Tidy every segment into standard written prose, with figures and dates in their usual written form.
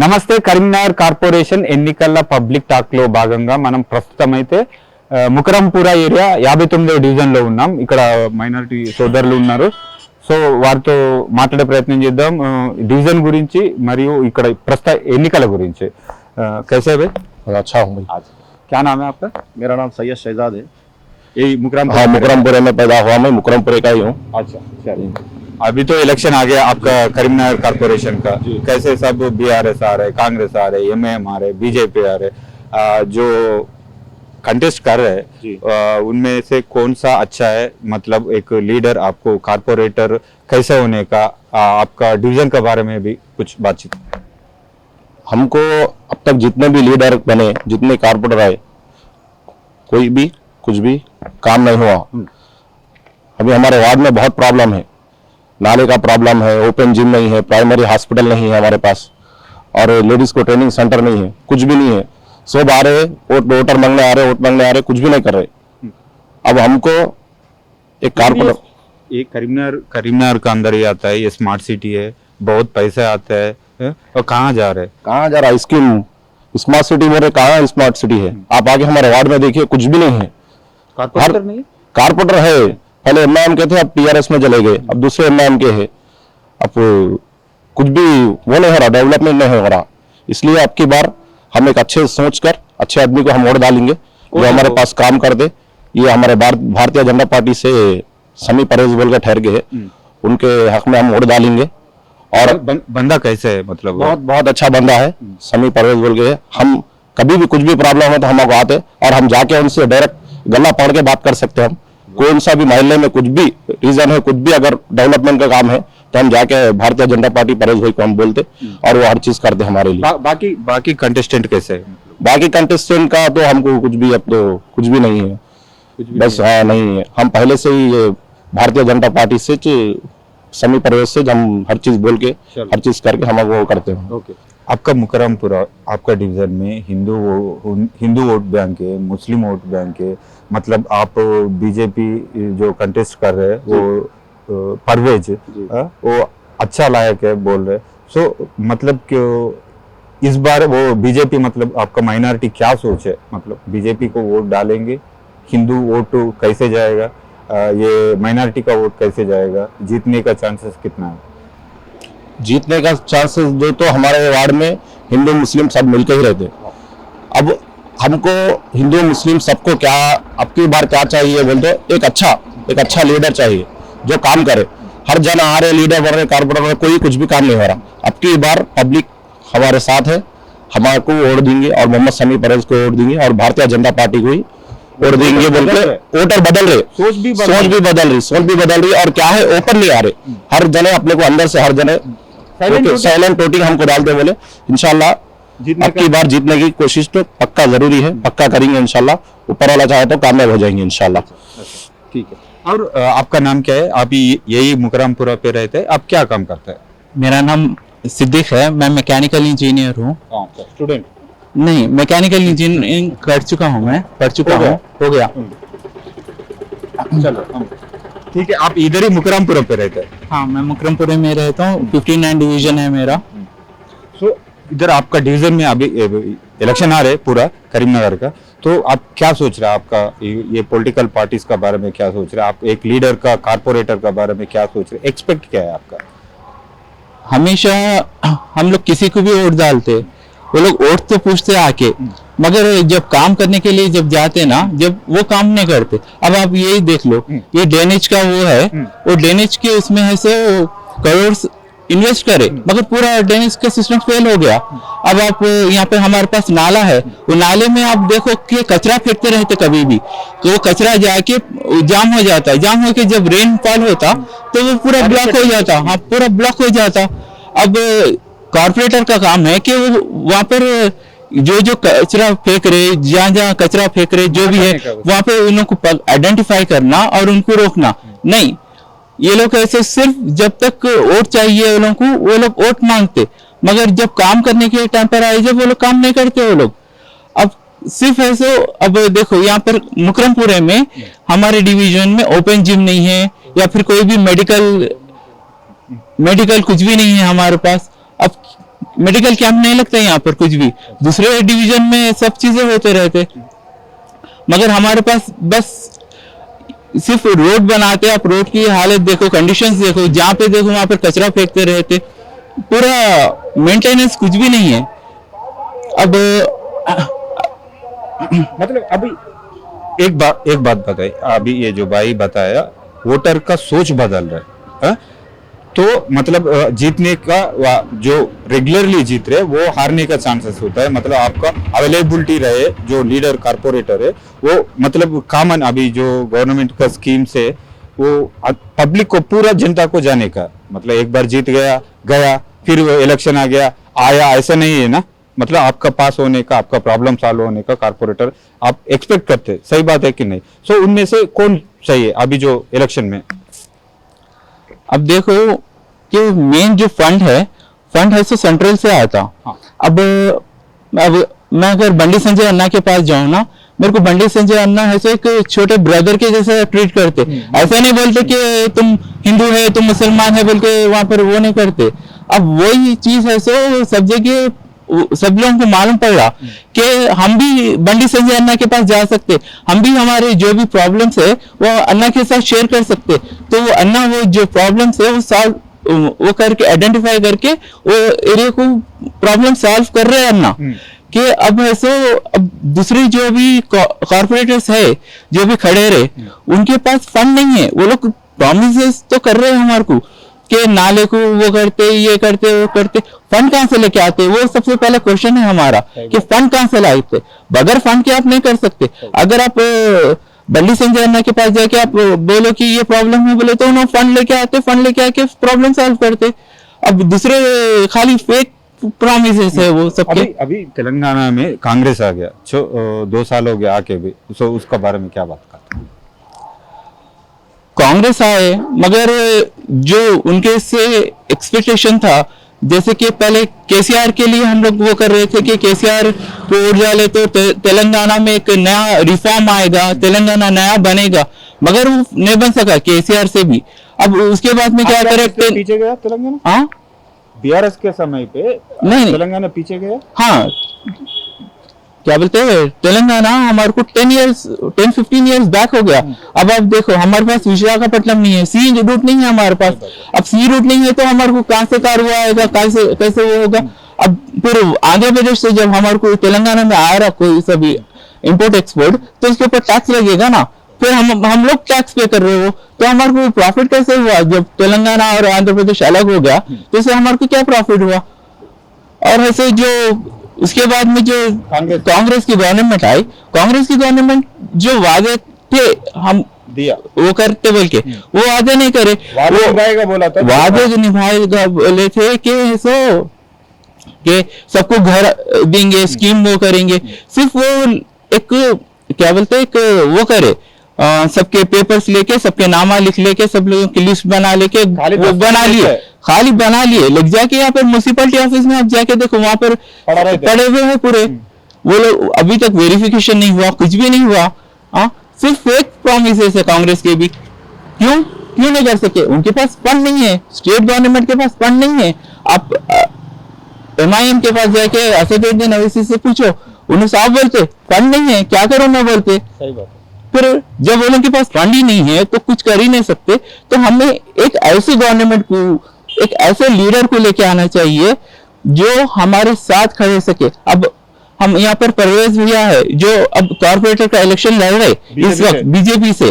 నమస్తే కరీంనగర్ కార్పొరేషన్ ఎన్నికల public talk లో భాగంగా మనం ప్రస్తుతం అయితే ముకరంపుర ఏరియా 59వ డివిజన్ లో ఉన్నాం. ఇక్కడ మైనారిటీ సోదరులు ఉన్నారు. సో వారితో మాట్లాడే ప్రయత్నం చేద్దాం డివిజన్ గురించి మరియు ఇక్కడ ప్రస్తుత ఎన్నికల గురించి. कैसे भाई? अच्छा हूँ भाई। क्या नाम है आपका? मेरा नाम सैयद शहजाद है। यही मुकरमपुर? हाँ, मुकरमपुरे में पैदा हुआ, मैं मुकरमपुरे का ही हूँ। अच्छा चलिए, अभी तो इलेक्शन आ गया आपका करीमनगर कारपोरेशन का, कैसे सब बीआरएस आ रहे, कांग्रेस आ रहे, एमएम आ रहे, बीजेपी आ रहे, जो कंटेस्ट कर रहे हैं उनमें से कौन सा अच्छा है? मतलब एक लीडर आपको कारपोरेटर कैसे होने का, आपका डिवीजन के बारे में भी कुछ बातचीत। हमको अब तक जितने भी लीडर बने, जितने कारपोरेटर आए, कोई भी कुछ भी काम नहीं हुआ। अभी हमारे वार्ड में बहुत प्रॉब्लम है, नाले का प्रॉब्लम है, ओपन जिम नहीं है, प्राइमरी हॉस्पिटल नहीं है हमारे पास, और लेडीज को ट्रेनिंग सेंटर नहीं है, कुछ भी नहीं है। सब आ रहे वोटर मांगने आ रहे, वोट मांगने आ रहे, कुछ भी नहीं कर रहे। अब हमको एक कारपोरेटर, ये करीमनगर का अंदर ही आता है, ये स्मार्ट सिटी है, बहुत पैसे आते हैं, और कहाँ जा रहे? कहाँ जा रहा है? स्कीम स्मार्ट सिटी बोल रहे, कहाँ स्मार्ट सिटी है? आप आगे हमारे वार्ड में देखिए, कुछ भी नहीं है। कारपोरेटर नहीं? कारपोरेटर है, पहले एमआईएम के थे, अब टीआरएस में चले गए, अब दूसरे एमआईएम के है। अब कुछ भी वो नहीं हो रहा, डेवलपमेंट नहीं हो रहा। इसलिए अब की बार हम एक अच्छे सोच कर अच्छे आदमी को हम वोट डालेंगे जो हमारे पास काम कर दे। ये हमारे भारतीय जनता पार्टी से समी परवेज बोल के ठहर गए है, उनके हक में हम वोट डालेंगे। और बंदा कैसे है? मतलब बहुत अच्छा बंदा है, समी परवेज बोल के। हम कभी भी कुछ भी प्रॉब्लम हो तो हम आते और हम जाके उनसे डायरेक्ट गला पकड़ के बात कर सकते हैं। हम कौन सा भी मोहल्ले में कुछ भी रीजन है, कुछ भी अगर डेवलपमेंट का काम है तो हम जाके भारतीय जनता पार्टी परवेज भाई को हम बोलते और वो हर चीज करते हमारे लिए। बाकी कंटेस्टेंट कैसे है? बाकी कंटेस्टेंट का तो हमको कुछ भी, अब तो कुछ भी नहीं है, बस हाँ नहीं है। हम पहले से ही भारतीय जनता पार्टी से समी परवेज से हम हर चीज बोल के हर चीज करके हम वो करते हैं। ओके, आपका मुकरमपुरा आपका डिवीजन में हिंदू वोट बैंक है, मुस्लिम वोट बैंक है, मतलब आप बीजेपी जो कंटेस्ट कर रहे हैं वो परवेज वो अच्छा लायक है बोल रहे, सो मतलब क्यों इस बार वो बीजेपी, मतलब आपका माइनॉरिटी क्या सोच है? मतलब बीजेपी को वोट डालेंगे, हिंदू वोट कैसे जाएगा, ये माइनॉरिटी का वोट कैसे जाएगा, जीतने का चांसेस कितना है? जीतने का चांसेस जो तो हमारे वार्ड में हिंदू मुस्लिम सब मिलकर ही रहते। अब हमको हिंदू मुस्लिम सबको क्या अब की बार क्या चाहिए बोल दो, एक अच्छा लीडर चाहिए जो काम करे। हर जन आ रहे लीडर बन रहे, कारपोरेटर में कोई कुछ भी काम नहीं हो रहा। अब की बार पब्लिक हमारे साथ है, हमारे को वोट देंगे और मोहम्मद समी परवेज को वोट देंगे और भारतीय जनता पार्टी को ही वोट देंगे बोल के। वोटर बदल रहे, सोच भी बदल रही और क्या है, ओपन नहीं आ रहे। हर जने अपने को अंदर से हर जने साइलेंट वोटिंग हमको डालते बोले। इंशाल्लाह अब की बार जीतने की कोशिश तो पक्का जरूरी है, पक्का करेंगे इंशाल्लाह। ऊपर वाला चाहे तो कामयाब हो जाएंगे इंशाल्लाह। ठीक है। और आपका नाम क्या है? आप यही मुकरमपुरा पे रहते हैं, आप क्या काम करते हैं? मेरा नाम सिद्दीक है, मैं मैकेनिकल इंजीनियर हूँ। स्टूडेंट नहीं, मैकेनिकल इंजीनियरिंग कर चुका हूँ, मैं कर चुका हूँ, हो गया। चलो ठीक है, आप इधर ही मुकरमपुरा पे रहते हैं? हाँ, मैं मुकरमपुरे में रहता हूँ, 59 डिवीजन है मेरा। सो इधर आपका डिवीजन में अभी इलेक्शन आ रहे पूरा करीमनगर का, तो आप क्या सोच रहे हैं? आपका ये पॉलिटिकल पार्टीज का बारे में क्या सोच रहे हैं? आप एक लीडर का, कारपोरेटर का बारे में क्या सोच रहे हैं? एक्सपेक्ट क्या है आपका? हमेशा हम लोग किसी को भी वोट डालते, वो लोग वोट तो पूछते आके, मगर जब काम करने के लिए जब जाते ना, जब वो काम नहीं करते। अब आप यही देख लो, ये ड्रेनेज का वो है, वो ड्रेनेज के उसमें है से करोड़ इन्वेस्ट करे, मगर पूरा ड्रेनेज का सिस्टम फेल हो गया। अब आप यहाँ पे हमारे पास नाला है, वो नाले में आप देखो कि कचरा फेंकते रहते कभी भी, तो वो कचरा जाके जाम हो जाता है। जाम होके जब रेनफॉल होता तो वो पूरा ब्लॉक हो जाता। हाँ, पूरा ब्लॉक हो जाता। अब कॉर्पोरेटर का काम है कि वो वहाँ पर जो कचरा फेंक रहे, जहाँ कचरा फेंक रहे, जो भी है वहाँ पे उन लोगों को आइडेंटिफाई करना और उनको रोकना। नहीं, ये लोग ऐसे सिर्फ जब तक वोट चाहिए वो लोगों को, वो लोग वोट मांगते, मगर जब काम करने के टाइम पर आए जब वो लोग काम नहीं करते वो लोग। अब सिर्फ ऐसे, अब देखो यहाँ पर मुकरमपुरे में हमारे डिवीजन में ओपन जिम नहीं है, या फिर कोई भी मेडिकल कुछ भी नहीं है हमारे पास। अब मेडिकल कैंप नहीं लगता यहाँ पर कुछ भी, दूसरे डिवीजन में सब चीजें होते रहते, मगर हमारे पास बस सिर्फ रोड बनाते। आप रोड की हालत देखो, कंडीशंस देखो, जहाँ पे देखो वहां पर कचरा फेंकते रहते, पूरा मेंटेनेंस कुछ भी नहीं है। अब मतलब अभी एक बात बताइए, अभी ये जो भाई बताया वोटर का सोच बदल रहा है, हाँ? तो मतलब जीतने का जो रेगुलरली जीत रहे वो हारने का चांसेस होता है। मतलब आपका अवेलेबिलिटी रहे जो लीडर कारपोरेटर है वो मतलब कॉमन अभी जो गवर्नमेंट का स्कीम से वो पब्लिक को पूरा जनता को जाने का, मतलब एक बार जीत गया फिर इलेक्शन आ गया आया, ऐसा नहीं है ना। मतलब आपका पास होने का, आपका प्रॉब्लम सॉल्व होने का कारपोरेटर आप एक्सपेक्ट करते हैं, सही बात है कि नहीं? सो उनमें से कौन सही है अभी जो इलेक्शन में? अब देखो कि मेन जो फंड है सो सेंट्रल से आता। हाँ। अब मैं अगर बंडी संजय अन्ना के पास जाऊं ना, मेरे को बंडी संजय अन्ना ऐसे एक छोटे ब्रदर के जैसे ट्रीट करते, ऐसा नहीं बोलते कि तुम हिंदू है तुम मुसलमान है बोल के वहां पर वो नहीं करते। अब वही चीज है सो सब जगह सब लोगों को मालूम पड़ रहा कि हम भी बंडी संजय अन्ना के पास जा सकते, हम भी हमारे जो भी प्रॉब्लम्स है वो अन्ना के साथ शेयर कर सकते। तो वो अन्ना वो जो प्रॉब्लम्स है वो सॉल्व वो करके आइडेंटिफाई करके वो एरिया को प्रॉब्लम सॉल्व कर रहे हैं अन्ना कि अब ऐसे अब दूसरी जो भी कॉर्पोरेटर्स है जो भी खड़े रहे उनके पास फंड नहीं है। वो लोग प्रॉमिसेस तो कर रहे हैं हमारे को कि नाले को वो करते ये करते वो करते, फंड कहाँ से लेके आते? वो सबसे पहला क्वेश्चन है हमारा कि फंड कहाँ से लाते? बगैर फंड के आप नहीं कर सकते। अगर आप बंडी संजय अन्ना के पास जाके आप बोलो कि ये प्रॉब्लम है बोले तो उन्होंने फंड लेके आते, फंड लेके आके प्रॉब्लम सॉल्व करते। अब दूसरे खाली फेक प्रॉमिसेस है वो सबके। अभी तेलंगाना में कांग्रेस आ गया, 2 साल हो गया आके भी, सो उसका बारे में क्या बात करते हैं? कांग्रेस आए मगर जो उनके से एक्सपेक्टेशन था, जैसे कि पहले केसीआर के लिए हम लोग वो कर रहे थे कि केसीआर को वोट डाले तो तेलंगाना में एक नया रिफॉर्म आएगा, तेलंगाना नया बनेगा, मगर वो नहीं बन सका केसीआर से भी। अब उसके बाद में क्या करे, पीछे गया तेलंगाना। हाँ बीआरएस के समय पे नहीं तेलंगाना पीछे गया। हाँ क्या बोलते हैं, तेलंगाना हमारे को 10-15 इयर्स बैक हो गया। अब आप देखो हमारे पास विशाखापट्टनम नहीं है, सी रूट नहीं है हमारे पास। अब सी रूट नहीं है तो हमारे को कहां से कार वो आएगा, कैसे वो होगा? अब फिर आंध्र प्रदेश से जब हमारे को तेलंगाना में आ रहा कोई सभी इम्पोर्ट एक्सपोर्ट तो उसके ऊपर टैक्स लगेगा ना, फिर हम लोग टैक्स पे कर रहे हो तो हमारे को प्रॉफिट कैसे हुआ? जब तेलंगाना और आंध्र प्रदेश अलग हो गया तो इससे हमारे को क्या प्रॉफिट हुआ? और ऐसे जो उसके बाद में जो कांग्रेस की गवर्नमेंट आई, कांग्रेस की गवर्नमेंट जो वादे थे हम दिया वो करते बोल के वो वादे नहीं करे, वादे निभाएगा बोला था, वादे निभाएगा बोले थे कि सो कि सबको घर देंगे, स्कीम वो करेंगे, सिर्फ वो एक क्या बोलते हैं एक वो करे सबके पेपर्स लेके सबके नामा लिख लेके सब लोगों की लिस्ट बना लेके वो बना लिए, खाली बना लिए। लग जाके यहाँ पर म्यूनिसिपैलिटी ऑफिस में आप जाके देखो वहां पर पड़े हुए हैं पूरे वो लोग, अभी तक वेरिफिकेशन नहीं हुआ, कुछ भी नहीं हुआ। सिर्फ फेक प्रॉमिसेस है कांग्रेस के भी। क्यों नहीं कर सके? उनके पास फंड नहीं है, स्टेट गवर्नमेंट के पास फंड नहीं है। आप MIM के पास जाके असदुद्दीन अवैसी से पूछो, उन्हें साफ बोलते फंड नहीं है, क्या करूं मैं बोलते। सही बात। फिर जब उनके पास फंड ही नहीं है तो कुछ कर ही नहीं सकते। तो हमें एक ऐसी गवर्नमेंट को, एक ऐसे लीडर को लेके आना चाहिए जो हमारे साथ खड़े सके। अब हम यहाँ पर परवेज भैया है जो अब कॉर्पोरेटर का इलेक्शन लड़ रहे इस वक्त बीजेपी से।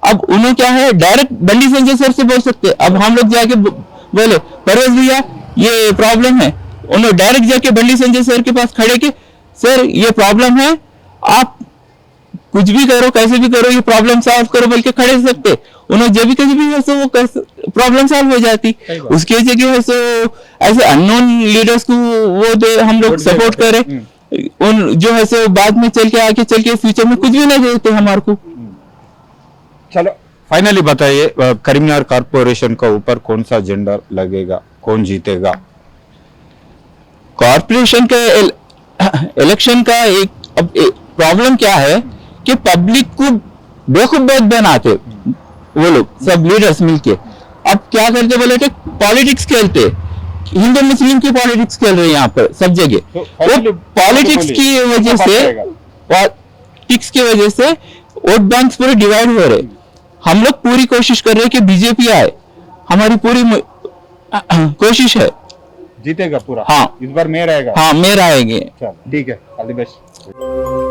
अब उन्हें क्या है, डायरेक्ट बंडी संजय सर से बोल सकते। अब हम लोग जाके बोले परवेज भैया ये प्रॉब्लम है, उन्हें डायरेक्ट जाके बंडी संजय सर के पास खड़े के सर ये प्रॉब्लम है, आप कुछ भी करो कैसे भी करो ये प्रॉब्लम सॉल्व करो बोल के खड़े सकते। उन्हें जब भी कभी भी है सो वो प्रॉब्लम सॉल्व हो जाती। उसके जगह है सो ऐसे अननोन लीडर्स को वो दे हम लोग सपोर्ट करें, उन जो है सो बाद में चल के फ्यूचर में कुछ भी नहीं देते हमारे को। चलो फाइनली बताइए, करीमनगर कॉर्पोरेशन का ऊपर कौन सा झंडा लगेगा, कौन जीतेगा? कॉर्पोरेशन के इलेक्शन का अब प्रॉब्लम क्या है कि पब्लिक को बेवकूफ बहुत बनाते वो लोग सब लीडर्स मिलके। अब क्या करते बोले कि पॉलिटिक्स खेलते हिंदू मुस्लिम की पॉलिटिक्स चल रही है यहाँ पर सब जगह। तो वो पॉलिटिक्स की वजह से पॉलिटिक्स की वजह से वोट बैंक पूरे डिवाइड हो रहे। हम लोग पूरी कोशिश कर रहे हैं कि बीजेपी आए, हमारी पूरी कोशिश है। जीतेगा पूरा? हाँ इस बार मेयर आएगा? हाँ मेयर आएंगे। चलो ठीक है, ऑल द बेस्ट।